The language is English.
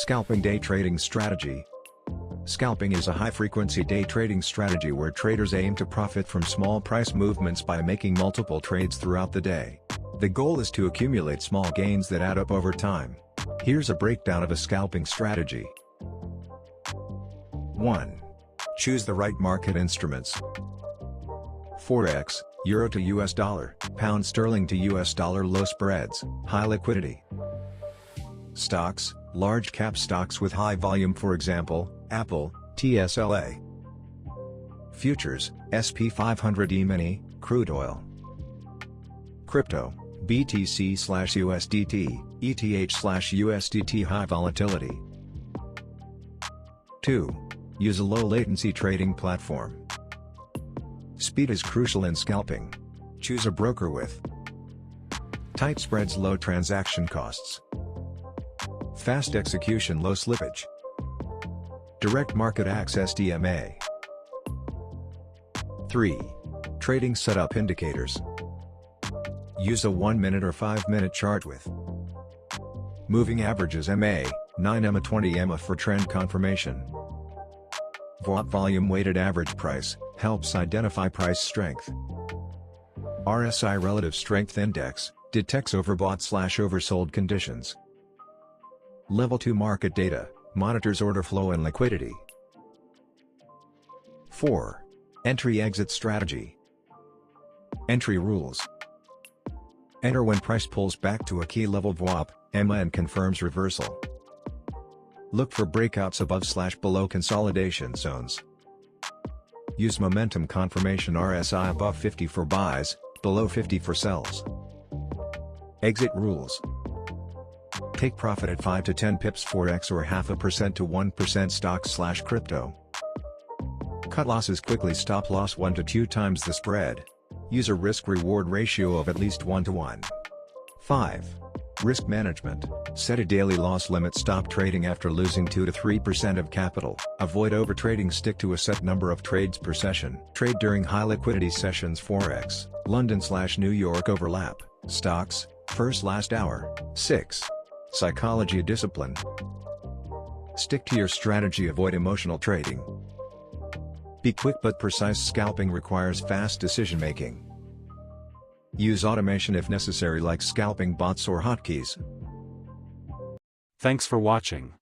Scalping Day Trading Strategy. Scalping is a high-frequency day trading strategy where traders aim to profit from small price movements by making multiple trades throughout the day. The goal is to accumulate small gains that add up over time. Here's a breakdown of a scalping strategy. 1. Choose the right market instruments. Forex, Euro to US dollar, Pound sterling to US dollar, low spreads, high liquidity. Stocks, large cap stocks with high volume, for example, Apple, TSLA. Futures, SP 500 E-mini, crude oil. Crypto, BTC/USDT, ETH/USDT, high volatility. 2. Use a low-latency trading platform. Speed is crucial in scalping. Choose a broker with tight spreads, low transaction costs, fast execution, low slippage, direct market access DMA. 3. Trading setup indicators. Use a 1-minute or 5-minute chart with moving averages MA, 9 EMA, 20 EMA for trend confirmation. VWAP, volume weighted average price, helps identify price strength. RSI, relative strength index, detects overbought/oversold conditions. Level 2 market data, monitors order flow and liquidity. 4. Entry-exit strategy. Entry rules. Enter when price pulls back to a key level VWAP, EMA, and confirms reversal. Look for breakouts above/below consolidation zones. Use momentum confirmation, RSI above 50 for buys, below 50 for sells. Exit rules. Take profit at 5 to 10 pips Forex or 0.5% to 1% stocks/crypto. Cut losses quickly, stop loss 1 to 2 times the spread. Use a risk-reward ratio of at least 1 to 1. 5. Risk management. Set a daily loss limit, stop trading after losing 2 to 3% of capital. Avoid overtrading, stick to a set number of trades per session. Trade during high liquidity sessions. Forex, London/New York overlap. Stocks, first last hour. 6. Psychology discipline. Stick to your strategy, avoid emotional trading. Be quick but precise. Scalping requires fast decision-making. Use automation if necessary, like scalping bots or hotkeys. Thanks for watching.